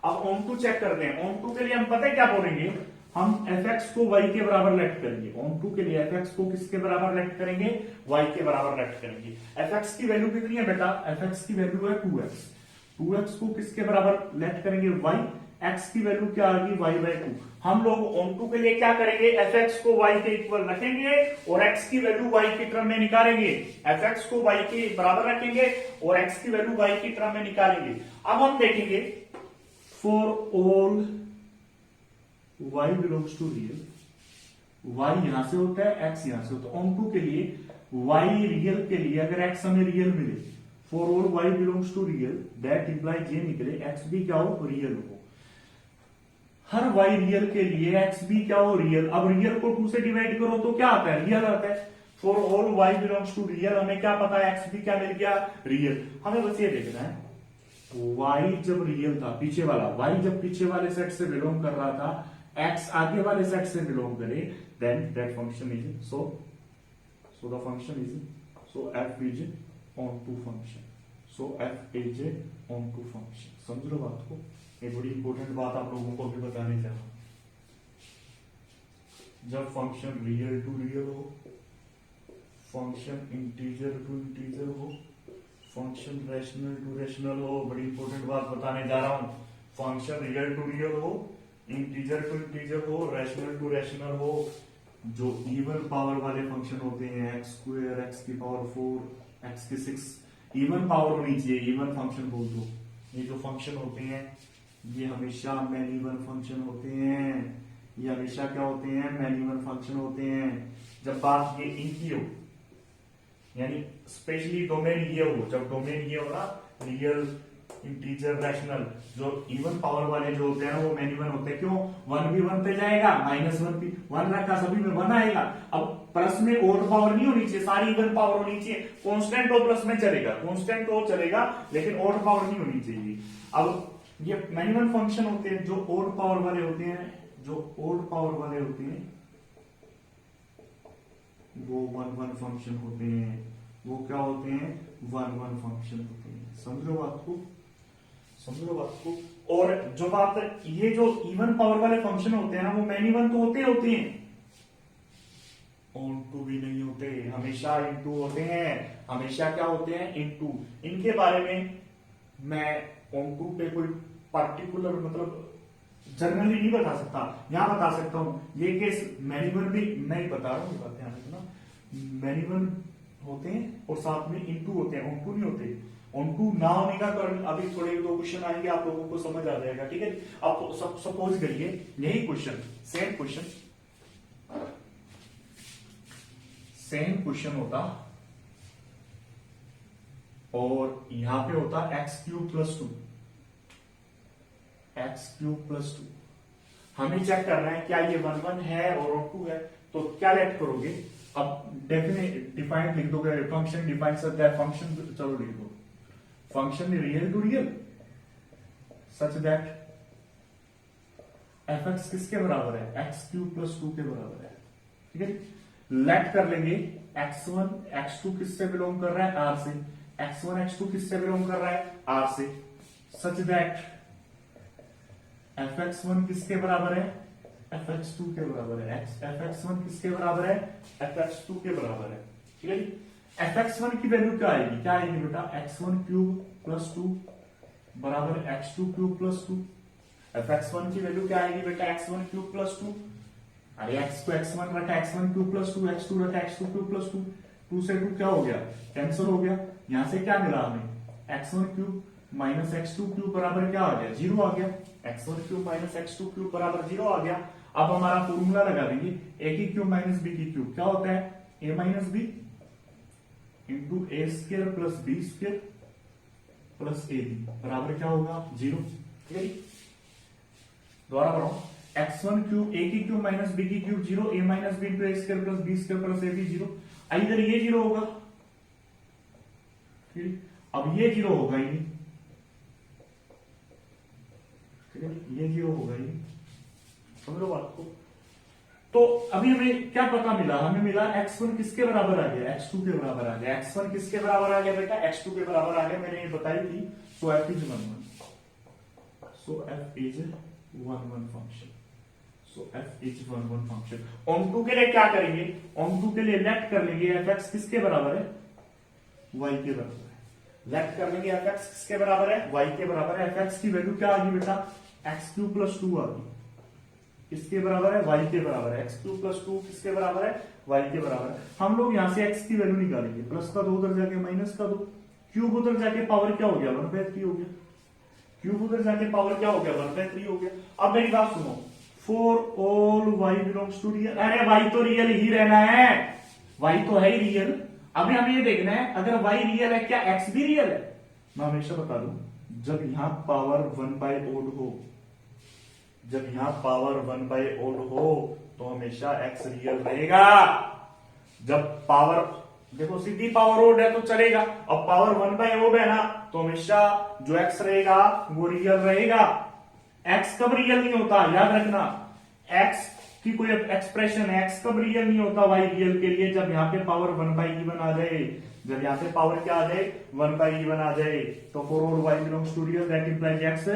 अब ऑन टू चेक करते हैं। ऑन टू के लिए हम पता है क्या बोलेंगे? हम fx को y के बराबर लेट करेंगे। ऑन टू के लिए fx को किसके बराबर लेट करेंगे? y के बराबर लेट करेंगे। fx की वैल्यू कितनी है बेटा? fx की वैल्यू है 2x। 2x को किसके बराबर लेट करेंगे? y। एक्स की वैल्यू क्या आ गई वाई बाई टू। हम लोग ऑन टू के लिए क्या करेंगे, एफ एक्स को वाई के इक्वल रखेंगे और एक्स की वैल्यू वाई की टर्म में निकालेंगे। एफ एक्स को वाई के बराबर रखेंगे और एक्स की वैल्यू वाई की टर्म में निकालेंगे। अब हम देखेंगे for all Y belongs to real, Y यहां से होता है, एक्स यहां से होता है। ऑन टू के लिए वाई रियल के लिए अगर एक्स हमें रियल मिले, for all Y belongs to real that implies ये निकले एक्स भी क्या हो, रियल हो। हर वाई रियल के लिए एक्स भी क्या हो, रियल। अब रियल को 2 से डिवाइड करो तो क्या आता है, रियल आता है। For all Y belongs to real हमें क्या पता है, एक्स भी क्या मिल गया, रियल। हमें बस ये देखना है वाई जब रियल था, पीछे वाला वाई जब पीछे वाले सेट से बिलोंग कर रहा था, एक्स आगे वाले सेट से बिलोंग करे, then that function is so the function is so f is onto function, so f is onto function। समझ लो बात को, ये बड़ी इंपॉर्टेंट बात आप लोगों को भी बताने जा रहा हूं। जब फंक्शन रियल टू रियल हो, फंक्शन इंटीजर टू इंटीजर हो, फंक्शन रैशनल टू रैशनल हो, बड़ी इंपॉर्टेंट बात बताने जा रहा हूं। फंक्शन रियल टू रियल हो, इंटीजर टू इंटीजर हो, रैशनल टू रैशनल हो, जो इवन पावर वाले फंक्शन होते हैं, एक्स स्क्वायर, एक्स की पावर 4, एक्स की 6, इवन पावर होनी चाहिए, इवन फंक्शन बोल दो। ये जो फंक्शन होते हैं ये हमेशा मैनी वन फंक्शन होते हैं, ये हमेशा क्या होते हैं, मैनी वन फंक्शन होते हैं। जब बात ये इनकी हो, यानी स्पेशली डोमेन ये हो, जब डोमेन ये हो ना, रियल, इंटीजर, रैशनल, जो इवन पावर वाले जो होते हैं वो मैनी वन होते हैं। क्यों, वन भी वन पे जाएगा, माइनस वन भी वन रखा, सभी में वन आएगा। अब प्लस में ओड पावर नहीं होनी चाहिए, सारी इवन पावर होनी चाहिए। कांस्टेंट हो प्लस में चलेगा, कांस्टेंट हो चलेगा, लेकिन ओड पावर नहीं होनी चाहिए। अब ये मैनी वन फंक्शन होते हैं जो ओड पावर वाले होते हैं, जो ओड पावर वाले होते हैं वो वन वन फंक्शन होते हैं। वो क्या होते हैं, वन वन फंक्शन होते हैं। समझ लो बात को, समझ लो बात को। और जो बात ये जो इवन पावर वाले फंक्शन होते हैं ना, वो मैनी वन तो होते हैं, ऑन टू भी नहीं होते, हमेशा इनटू होते हैं। हमेशा क्या होते हैं, इनटू। इनके बारे में मैं ऑन टू पे कोई पार्टिकुलर मतलब जनरली नहीं बता सकता, यहां बता सकता हूं। ये केस मैनी वन भी मैं ही बता रहा हूं, बात ध्यान रखना। मैनी वन होते हैं और साथ में इनटू होते हैं, ऑन टू नहीं होते। ऑन टू ना होने का कारण अभी थोड़े दो क्वेश्चन आएंगे, आप लोगों को समझ आ जाएगा, ठीक है। आप सपोज करिए यही क्वेश्चन, सेम क्वेश्चन होता और यहां पे होता x cube plus 2, x cube plus 2। हमें चेक करना है क्या ये 1 1 है और ऑन टू है, तो क्या लेट करोगे। अब डेफिनेट डिफाइंड लिख दोगे, function define such that function, चलो लिख दो function real to real such that F X किसके बराबर है, एक्स क्यूब प्लस 2 के बराबर है, ठीक है। लेट कर लेंगे x1 x2 किससे बिलोंग कर रहा है, आर से। x1 x2 किससे बिलोंग कर रहा है, आर से। सच दैट fx1 किसके बराबर है, fx2 के बराबर है। fx1 किसके बराबर है, fx2 के बराबर है, ठीक है जी। fx1 की वैल्यू क्या आएगी, क्या आएगी बेटा, x1 क्यूब प्लस 2 बराबर x2 क्यूब प्लस 2। fx1 की वैल्यू क्या आएगी बेटा, x1 क्यूब प्लस 2। अरे x को x1 रखा, x1 क्यूब प्लस 2, x2 रखा, x2 क्यूब प्लस 2, 2 से 2 क्या हो गया, कैंसिल हो गया। यहां से क्या मिला हमें, x1 cube minus x2 cube बराबर क्या आ गया, 0 आ गया। x1 cube minus x2 cube बराबर 0 आ गया। अब हमारा फॉर्मूला लगा देंगे, a की क्यूब माइनस b की क्यूब क्या होता है, a minus B into A square plus B square plus A B बराबर क्या होगा, 0, ठीक है। दोबारा बढ़ाओ, x1 क्यूब a की क्यूब माइनस b की cube 0, a minus B into A square plus B square plus A B 0। इधर ये 0 होगा, ठीक। अब ये 0 होगा ही नहीं, ठीक है, ये 0 होगा ही, समझ लो बात को। तो अभी हमें क्या पता मिला, हमें मिला x1 किसके बराबर आ गया, x2 के बराबर आ गया। x1 किसके बराबर आ गया बेटा, x2 के बराबर आ गया, मैंने ये बताई थी। So f is 1 1, so f is 1 1 function, so f is 1 1 function. Onto के लिए क्या करेंगे, ऑन टू के लिए लेट कर लेंगे fx किसके बराबर है, y के बराबर है। लेट कर लेंगे fx किसके बराबर है, y के बराबर है। fx की वैल्यू क्या आ गई बेटा, एक्स क्यू प्लस टू आ गई, किसके बराबर है, वाई के बराबर है। एक्स क्यू प्लस टू किसके बराबर है, वाई के बराबर है। हम लोग यहां से एक्स की वैल्यू निकालेंगे, प्लस का 2 उधर जाके माइनस का 2, क्यूब उधर जाके पावर क्या हो गया, 1/3 हो गया, क्यूब उधर जाके पावर क्या हो गया, 1/3 हो गया। अब मेरी बात सुनो, for all Y belongs to real, अरे वाई तो रियल ही रहना है, वाई तो है ही रियल। अभी हमें ये देखना है अगर वाई रियल है क्या एक्स भी रियल है। मैं हमेशा बता दूं, जब यहां पावर 1/odd हो, जब यहां पावर 1/odd हो तो हमेशा एक्स रियल रहेगा। जब पावर देखो सीधी पावर ओड है तो चलेगा, अब पावर 1/odd है ना तो हमेशा जो एक्स रहेगा वो रियल रहेगा। एक्स कब रियल नहीं होता, याद रखना, एक्स की कोई एक्सप्रेशन है, एक्स कब रियल नहीं होता वाई रियल के लिए, जब यहाँ पे पावर 1/even आ जाए, जब यहाँ पे पावर क्या आ जाए, 1/even आ जाए। तो for all Y belongs to real that implies X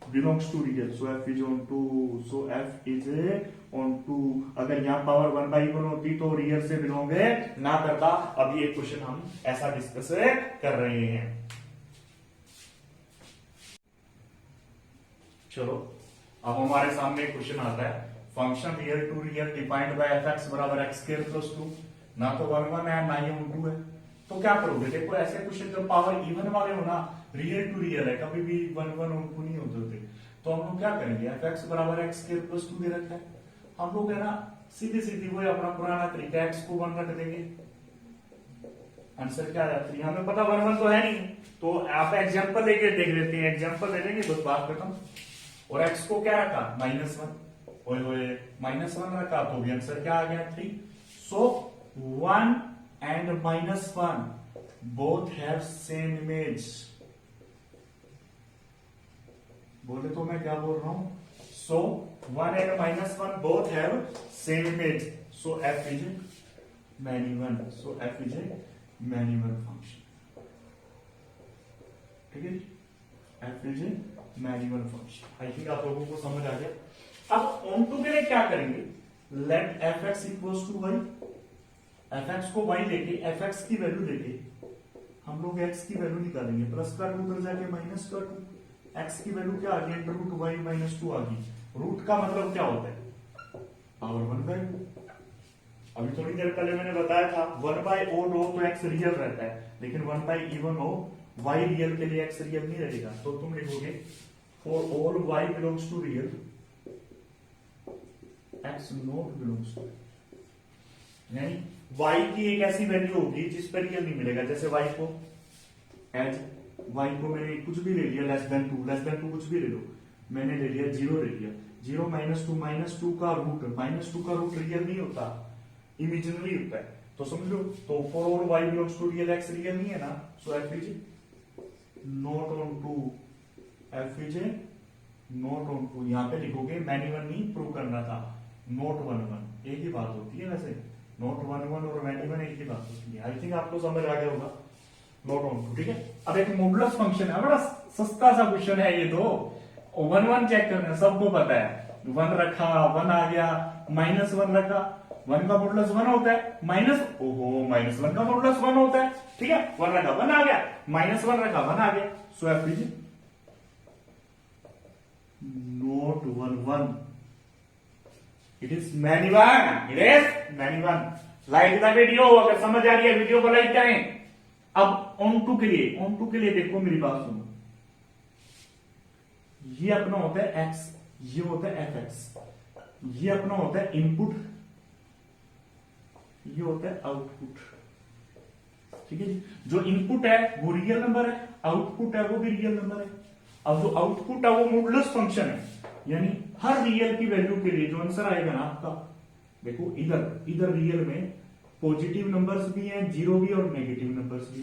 belongs to real, so F is onto, so F is onto. अगर यहाँ पावर 1/even होती तो रियल से बिलोंग ना करता। अब ये क्वेश्चन हम ऐसा डिस्कस कर रहे हैं। चलो अब हमारे सामने क्वेश्चन आता है, function real to real defined by F X बराबर एक्स स्क्वायर प्लस 2, ना तो 1 1 है ना ये 2 है, तो क्या करोगे। देखो ऐसे क्वेश्चन जब पावर इवन वाले हो ना, रियल टू रियल है, कभी भी 1 1 2 नहीं होते, तो हम लोग क्या करेंगे, एफ एक्स बराबर एक्स स्क्वायर प्लस 2 दे रखा है, हम लोग है ना सीधी सीधी वही अपना पुराना तरीका, एक्स को 1 रख देंगे, आंसर क्या आ जाता है, हमें पता 1 1 तो है नहीं, तो आप एग्जाम्पल लेके देख लेते हैं, एग्जाम्पल ले लेंगे बस बात खत्म। और एक्स को क्या रखा, -1, ओए होए -1 रखा तो भी आंसर क्या आ गया 3। सो 1 and -1 both have same image। बोले तो मैं क्या बोल रहा हूं, सो 1 and -1 both have same image, so f is many one, so f is many one function। ठीक है जी, f is many one function। I think आप लोगों को समझ आ गया। अब ऑन टू के लिए क्या करेंगे, let F X equals to Y, F X को वाई लेके एफ एक्स की वैल्यू लेके हम लोग एक्स की वैल्यू निकालेंगे, प्लस का 2 उधर जाके माइनस का 2, एक्स की वैल्यू क्या आ गई, रूट वाई -2 आ गई। रूट का मतलब क्या होता है, पावर 1/2। अभी थोड़ी देर पहले मैंने बताया था 1/odd हो तो एक्स रियल रहता है, लेकिन 1/even हो वाई रियल के लिए एक्स रियल नहीं रहेगा, तो तुम लिखोगे for all Y belongs to real X not belongs to, यानी वाई की एक ऐसी वैल्यू होगी जिस पर रियल नहीं मिलेगा। जैसे वाई को एज वाई को मैंने कुछ भी ले लिया, लेस देन टू कुछ भी ले लो, मैंने ले लिया 0 ले लिया, 0 -2 का रूट, -2 का रूट रियल नहीं होता, इमेजिनरी होता है, तो समझ लो। तो for all Y belongs to real X real नहीं है ना, so F is not onto, F is not onto. यहां पे लिखोगे मैनी वन नहीं प्रूव करना था, नॉट 1 1 एक ही बात होती है, वैसे नॉट 1 1 और मैनी वन एक ही बात होती है। आई थिंक आपको समझ आ गया होगा, नॉट ऑन टू। ठीक है, अब एक मॉडुलस फंक्शन है, बड़ा सस्ता सा क्वेश्चन है ये, तो 1 1 चेक करना, सबको पता है, 1 रखा 1 आ गया, -1 रखा, 1 का मॉडुलस 1 होता है, -1 का मॉडुलस 1 होता है। ठीक है, 1 रखा 1 आ गया, -1 रखा 1 आ गया, so F is not 1 1, it is many one, it is many one. Like the video, अगर समझ आ रही है वीडियो को लाइक करें। अब ऑन टू के लिए देखो मेरी बात सुनो, ये अपना होता है एक्स, ये होता है एफ एक्स, ये अपना होता है इनपुट, ये होता है आउटपुट। ठीक है जी, जो इनपुट है वो रियल नंबर है, आउटपुट है वो भी रियल नंबर है। अब जो आउटपुट है वो मॉडुलस फंक्शन है, यानी हर रियल की वैल्यू के लिए जो आंसर आएगा ना आपका, देखो इधर रियल में पॉजिटिव नंबर्स भी हैं, 0 भी और नेगेटिव नंबर्स भी।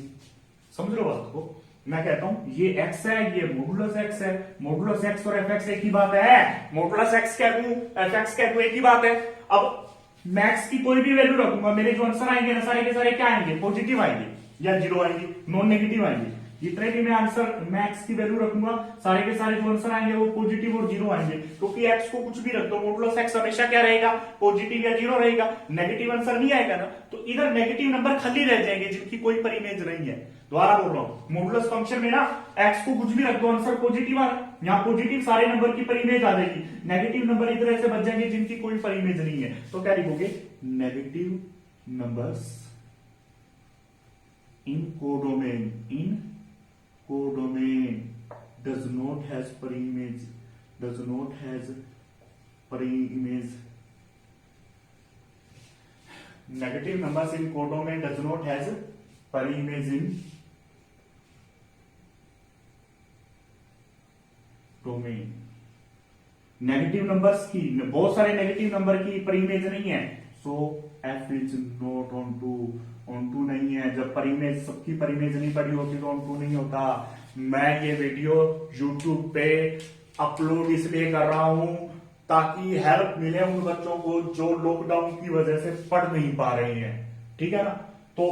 समझ लो बात को, मैं कहता हूं ये x है, ये मॉडुलस x है, मॉडुलस x और fx एक ही बात है, मॉडुलस x कह दूं fx कह दूं एक ही बात है। अब मैक्स की कोई भी वैल्यू रखूंगा, मेरे जो आंसर आएंगे ना सारे के सारे क्या आएंगे, पॉजिटिव आएंगे या 0 आएंगे, नॉन नेगेटिव आएंगे। जितने भी मैं आंसर मैं एक्स की वैल्यू रखूंगा सारे के सारे जो आंसर आएंगे वो पॉजिटिव और जीरो आएंगे, क्योंकि एक्स को कुछ भी रख दो मॉडुलस एक्स हमेशा क्या रहेगा, पॉजिटिव या जीरो रहेगा, नेगेटिव आंसर नहीं आएगा ना। तो इधर नेगेटिव नंबर खाली रह जाएंगे जिनकी कोई परिमेज नहीं है। दोबारा बोल रहा हूं, मॉडुलस फंक्शन में ना एक्स को कुछ भी रख दो आंसर पॉजिटिव आ रहा है, यहाँ पॉजिटिव सारे नंबर की परिमेज आ जाएगी, नेगेटिव नंबर इधर ऐसे बच जाएंगे जिनकी कोई परिमेज नहीं है। तो क्या लिखोगे, negative numbers in codomain does not has per-image negative numbers in codomain does not has per-image in domain. Negative numbers की, बहुत सारे नेगेटिव नंबर की परिमेज नहीं है, so F is not onto नहीं है। जब परिमेज सबकी परिमेज नहीं पड़ी होती तो ऑन टू नहीं होता। मैं ये वीडियो यूट्यूब पे अपलोड इसलिए कर रहा हूं ताकि हेल्प मिले उन बच्चों को जो लॉकडाउन की वजह से पढ़ नहीं पा रहे हैं, ठीक है ना। तो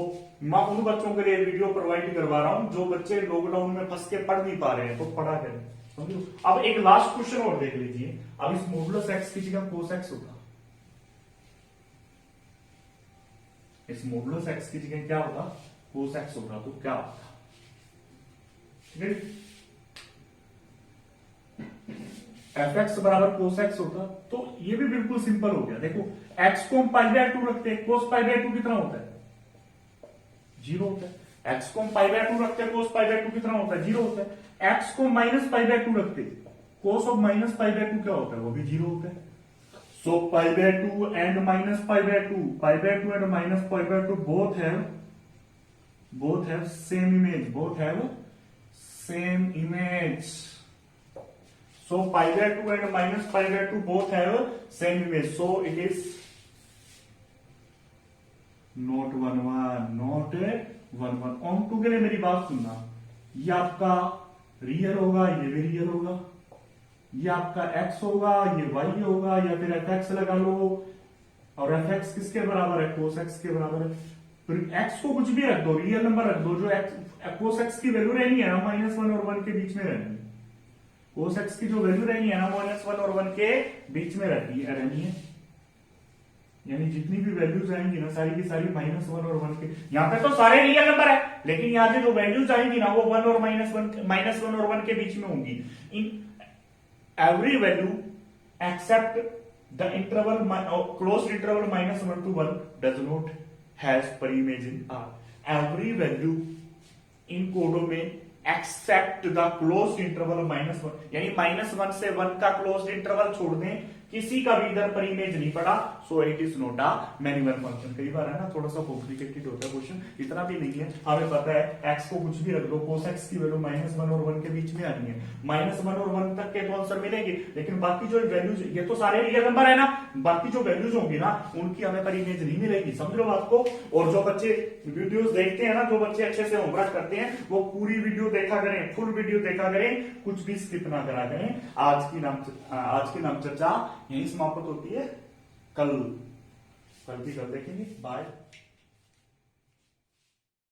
मैं उन बच्चों के लिए वीडियो प्रोवाइड करवा रहा हूं जो बच्चे लॉकडाउन में फंस के पढ़ नहीं पा रहे हैं, तो पढ़ा करें, समझो। अब एक लास्ट क्वेश्चन और देख लीजिए। अब इस मॉडुलस एक्स की जगह कोस एक्स होगा, इस मॉडुलस एक्स की जगह क्या होगा, कोस एक्स होगा, तो क्या होगा, ठीक है। एफ एक्स बराबर कोस एक्स होता तो ये भी बिल्कुल सिंपल हो गया। देखो एक्स को हम पाई बाय 2 रखते हैं, कोस पाई बाय 2 कितना होता है, 0 होता है। एक्स को हम पाई बाय 2 रखते हैं, कोस पाई बाय 2 कितना होता है, 0 होता है। एक्स को माइनस पाई बाय 2 रखते हैं, cos of minus pi by 2 क्या होता है, वो भी 0 होता है। So pi by 2 and minus pi by 2 and minus pi by 2 both have same image, so pi by 2 and minus pi by 2 both have same image, so it is not 1 1 on to के लिए मेरी बात सुनना, ये आपका real होगा, ये भी रियल होगा, ये आपका x होगा, ये y होगा, या फिर fx लगा लो, और fx किसके बराबर है, cos x के बराबर है। फिर x को कुछ भी रख दो, रियल नंबर रख दो, जो cos x की वैल्यू रहनी है ना -1 और 1 के बीच में रहनी है, cos x की जो वैल्यू रहनी है ना -1 और 1 के बीच में रहनी है, यानी जितनी भी वैल्यूज आएंगी ना सारी की सारी -1 और 1 के, यहाँ पे तो सारे रियल नंबर है, लेकिन यहाँ से जो वैल्यूज आएंगी ना वो 1 और -1 और 1 के बीच में होंगी। इन every value except the interval closed interval -1 to 1 does not has per-image in R. Every value in codomain except the closed interval -1, यानी -1 से 1 का closed interval छोड़ दें, किसी का भी इधर पर इमेज नहीं पड़ा, so it is not a manual function. कई बार है ना थोड़ा सा कॉम्प्लिकेटेड होता है क्वेश्चन, इतना भी नहीं है, हमें पता है एक्स को कुछ भी रख दो, कोस एक्स की वैल्यू -1 और 1 के बीच में आनी है, -1 और 1 तक के तो आंसर मिलेंगे, लेकिन बाकी जो वैल्यूज, ये तो सारे रियल नंबर है ना, बाकी जो वैल्यूज होंगी ना उनकी हमें पर इमेज नहीं मिलेगी, समझ लो बात को। और जो बच्चे वीडियोस देखते हैं ना, जो बच्चे अच्छे से होमवर्क करते हैं वो पूरी वीडियो देखा करें, फुल वीडियो देखा करें, कुछ भी स्किप ना करा करें। आज की नाम चर्चा यही समाप्त होती है, कल भी कर देखेंगे। बाय।